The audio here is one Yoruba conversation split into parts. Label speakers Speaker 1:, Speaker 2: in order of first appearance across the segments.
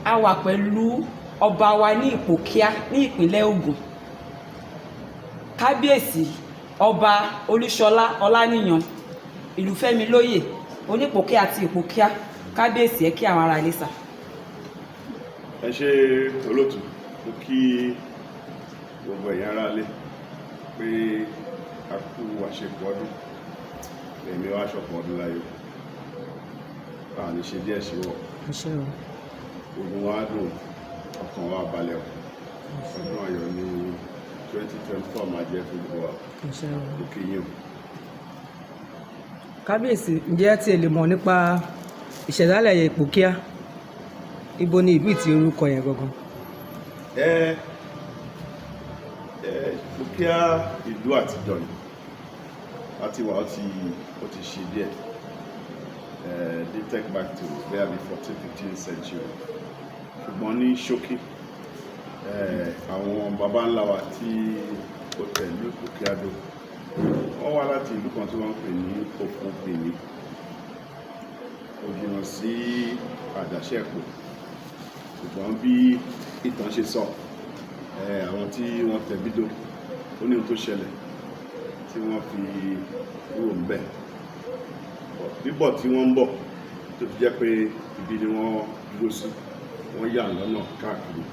Speaker 1: a wà pẹ̀lú ọba wa ní Ipokia ní ìpínlẹ̀ Ògùn, Kabiesi ọba Olúṣọlá Ọláníyan Ìlúfẹ́milóyè Onípokia àti Ipokia. Kabiesi ẹ kí àwọn ará ilé sà.
Speaker 2: Ẹ ṣé olóòtú, mo kí gbogbo ẹ̀yin ará ilé pé a kú àṣepọ̀ ọdún, èmi wá ṣọ̀pọ̀ ọdún láyọ̀, a ní ṣe díẹ̀ sí wọ̀, ogun wa dùn, ọkàn wa balẹ̀ ọ̀, ọdún ayọ̀ ní 2024 máa jẹ́ fún gbogbo wa, mo kí yín o.
Speaker 3: Kabiesi, ǹjẹ́ tí ẹ lè mọ̀ nípa ìṣẹ̀dálẹ̀ Ipokia? Ibo ni ìlú ìtì orúkọ yẹn gangan?
Speaker 2: Ipokia ìlú àtijọ́ ni, láti wà ó ti ṣe díẹ̀, they take back to where the 14th-15th century. Ṣùgbọ́n ní ṣókí, àwọn baba ńlá wa tí ó tẹ̀lé Ipokia dó, wọ́n wá láti ìlú kan tí wọ́n ń pè ní Òkun-Pèní, ó jìnnà sí Àjàṣẹ́pọ̀. Ṣùgbọ́n bí ìtàn ṣe sọ, àwọn tí wọ́n tẹ̀bí dó, ó ní ohun tó ṣẹlẹ̀ tí wọ́n fi kúrò ń bẹ̀. Bíbọ̀ tí wọ́n ń bọ̀ tó fi jẹ́ pé ibi ni wọ́n dúró sí, wọ́n yà lọ́nà káàkiri.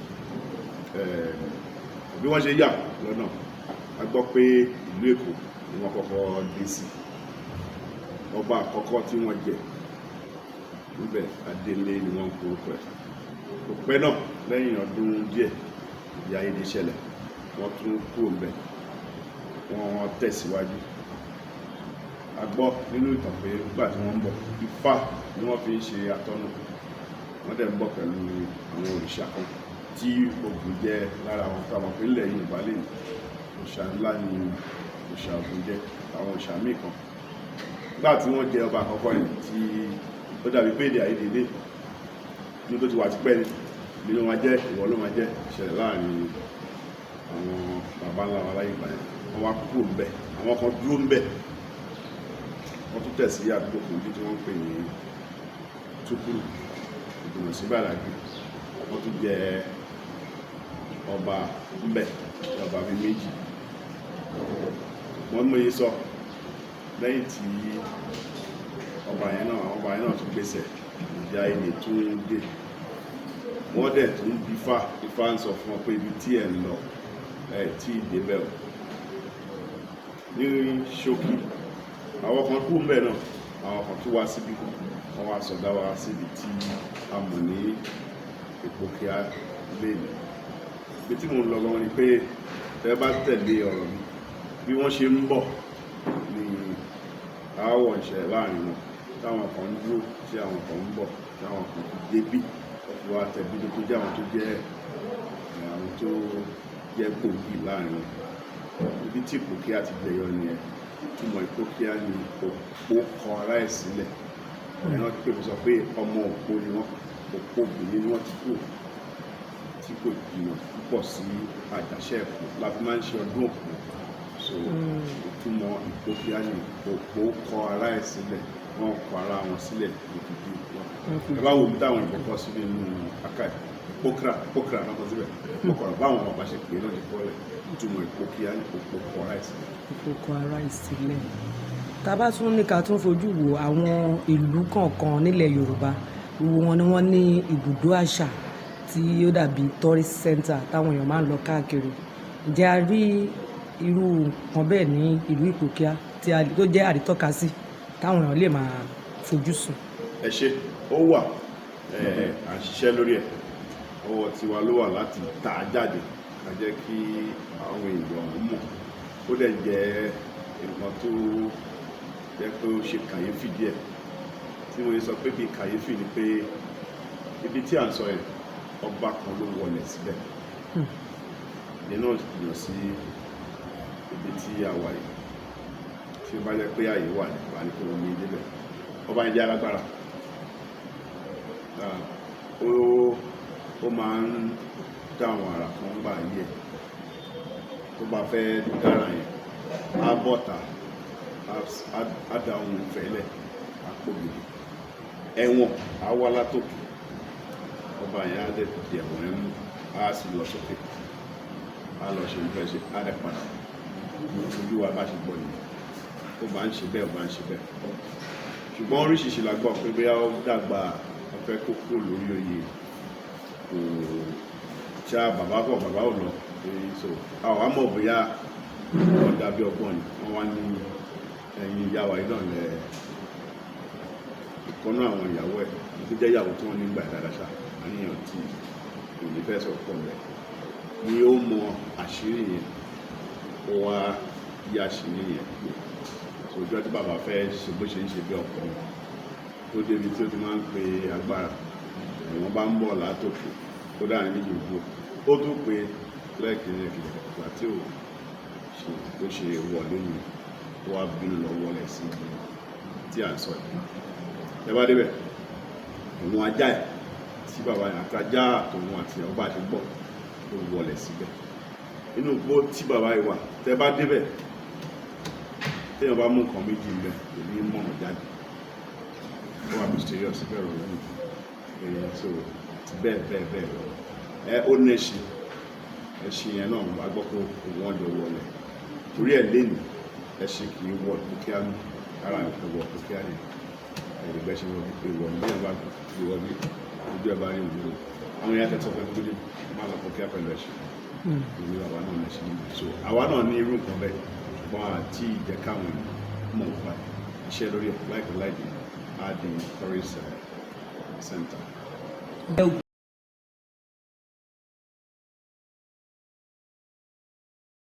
Speaker 2: Bí wọ́n ṣe yà lọ́nà, a gbọ́ pé ìlú Èkó ni wọ́n kọ́kọ́ dé sí. Ọba àkọ́kọ́ tí wọ́n jẹ níbẹ̀, Adélé ni wọ́n ń porúkọ ẹ̀. Kò pẹ́ náà, lẹ́yìn ọdún díẹ̀, ìyà-àìyedè ṣẹlẹ̀, wọ́n tún kúrò ńbẹ̀, wọ́n tẹ̀síwájú. A gbọ́ nínú ìtàn pé nígbà tí wọ́n ń bọ̀, Ifá ni wọ́n fi ń ṣe atọ́nà, wọ́n dẹ̀ ń bọ̀ pẹ̀lú àwọn òrìṣà kan tí Ògún jẹ́ lára àwọn táwọn pé ilẹ̀ Yorùbá lè ní òrìṣà ńlá ni òrìṣà Ògún jẹ́, àwọn òrìṣà míì kan. Nígbà tí wọ́n jẹ ọba àkọ́kọ́ yìí, tí ó dàbí pé èdè-àìyedè dé ní tó ti wà tipẹ́ ni, mi ló máa jẹ́, ìwọ ló máa jẹ́, ìṣẹ̀lẹ̀ láàrin àwọn baba ńlá wa láyé ìgbà yẹn. Wọ́n wá kúrò ńbẹ̀, àwọn kan dúró ńbẹ̀, wọ́n tún tẹ̀ sí àdúgbò kan tí wọ́n ń pè ní Túkúrù, ìgbìmọ̀ sí Bàdágìrì. Wọ́n tún jẹ ọba ńbẹ̀, ọba bíi méjì. Wọ́n mú iye sọ lẹ́yìn tí ọba yẹn náà tún gbèsè, ìjà-àìyedè tún dé. Wọ́n dẹ̀ tún bí Ifá ń sọ fún ọ pé ibi tí ẹ̀ ń lọ tí ìdébẹ̀ ò. Ní ṣókí, àwọn kan kú ńbẹ̀ náà, àwọn kan tún wá síbí, wọ́n wá sọdá wá síbi tí a mọ̀ ní Ipokia lẹ́nu. Ibi tí mo ń lọ gan ni pé ẹ bá tẹ̀lé ọ̀rọ̀ mi, bí wọ́n ṣe ń bọ̀ ni aáwọ̀ ń ṣẹlẹ̀ láàrin wọn, táwọn kan ń dúró, tí àwọn kan ń bọ̀, tí àwọn kan fi débí, ọ̀pọ̀ wa tẹ̀bí tó jẹ́ àwọn tó jẹ́ gbòógì láàrin wọn. Ibi tí Ipokia ti jẹyọ ni ẹ̀, ìtumọ̀ Ipokia ni òpó kọ ará ẹ̀ sílẹ̀. Ẹ̀yàn ti pé mo sọ pé ọmọ òpó ni wọ́n, òpó obìnrin ni wọ́n ti kú, tí kò jìnnà púpọ̀ sí Àjàṣẹ́pọ̀, la fi máa ń ṣe ọdún òpó. So ìtumọ̀ Ipokia ni òpó kọ ará ẹ̀ sílẹ̀, wọ́n kọ ara wọn sílẹ̀ lókìkí wọn. Ẹ bá wo mi táwọn ìbọn kọ sí nínú akáì, Pokra náà kọ síbẹ̀, Pokra báwọn ọba ṣe pè náà ti kọ́lẹ̀. Ìtumọ̀ Ipokia ni òpó kọ ará ẹ̀ sílẹ̀.
Speaker 3: Òpó kọ ará ẹ̀ sílẹ̀. Tá bá tún ní ká tún fojú wo àwọn ìlú kọ̀ọ̀kan nílẹ̀ Yorùbá, gbogbo wọn ni wọ́n ní ibùdó àṣà tí ó dàbí tourist center táwọn èèyàn máa ń lọ káàkiri. Ǹjẹ́ a rí irú nǹkan bẹ́ẹ̀ ní ìlú Ipokia tó jẹ́ àrítọ́kasí táwọn èèyàn lè máa fojú sùn?
Speaker 2: Ẹ ṣé, ó wà, à ń ṣiṣẹ́ lórí ẹ̀. Ọwọ́ tiwa ló wà láti tà á jáde, ká jẹ́ kí àwọn èèyàn mọ̀. Ó dẹ̀ jẹ́ nǹkan tó jẹ́ pé ó ṣe kàyéfì díẹ̀. Tí mo yẹ sọ pé bí kàyéfì ni pé ibi tí à ń sọ yẹn, ọba kan ló wọlẹ̀ síbẹ̀. Ìyẹn náà jìnnà sí ibi tí a wà yìí. Tí ó bá jẹ́ pé àyè wà ní kí wọ́n ní débẹ̀. Ọba yẹn jẹ́ alágbára. Ó máa ń dá àwọn àrà kan gbà yẹ. Tó bá fẹ́ dára yẹn, á bọ́ta, á dá ohun ìfẹ́ lẹ̀, á pò gidi. Ẹ̀wọ̀n á wá látòkè. ọba yẹn á dẹ̀ di ẹ̀wọ̀n ẹ̀ mú á sì lọ sókè á lọ ṣe ìfẹ́ ṣe á dẹ̀ padà ojú wa bá ṣe gbọ́ nìyẹn ó bá ń ṣe bẹ́ẹ̀ ó bá ń ṣe bẹ́ẹ̀ ṣùgbọ́n oríṣiríṣi la gbọ́ pé bóyá ó dàgbà ọ̀fẹ́ kó kúrò lórí oyè kò ṣá bàbá bọ̀ bàbá ò lọ so àwọn àmọ́ bóyá wọ́n dàbí ọgbọ́n ni wọ́n wá ní ẹ̀yìn ìyàwó yìí náà lẹ ìkọ́nú àwọn ìyàwó ẹ̀ tó jẹ́ ìyàwó tí wọ́n nígbà dáadáa ṣá àníyàn tí kò ní fẹ́ sọ̀rọ̀ pọ̀ lẹ̀ ni ó mọ àṣírí yẹn ó wá yí àṣírí yẹn ojú ọtí bàbá fẹ́ ṣe bó ṣe ń ṣe bí ọkùnrin tó débi tí ó ti máa ń pe agbára ìwọ̀n bá ń bọ̀ látòkè tó dáa ní gbogbo ó tún pe lẹ́ẹ̀kiri ìgbà tí ó ṣe wọlé yìí ó wá bínú lọ wọlé sí ibi tí à ń sọ yìí ẹ bá débẹ̀ ìwọ̀n ajá ẹ̀ tí bàbá yẹn àtajá àtòun àti ọba àti gbọ́ ó wọlé síbẹ̀ inú igbó tí bàbá yìí wà tẹ bá débẹ̀ téèyàn bá mú nǹkan méjì ń bẹ kò ní mọ̀nà jáde ó wà mysterious bẹ́ẹ̀ rò ní èèyàn so bẹ́ẹ̀ lọ ó ní ẹṣin yẹn náà wà gbọ́ pé wọ́n lè wọlé torí ẹ̀ lẹ́nu ẹṣin kì í wọ Ipokia ní ara ẹ̀ wọ Ipokia ní ẹ̀ẹ́dẹ̀gbẹ́ ṣe wọ́n pé wọ́n ní ẹ̀ bá fi wọ́n bí ojú ẹ̀ bá rí ìlú àwọn èèyàn tẹ̀sán pẹ̀lú gbé má lọ Ipokia pẹ̀lú ẹṣin ìlú àwa náà lẹ́ṣin níbi so àwa náà ní irú nǹkan bẹ́ẹ̀ wọn àti ìjẹ́káwọn mọ̀ nípa iṣẹ́ lórí ẹ̀ láìpẹ́ láìpẹ́ á di tourist center.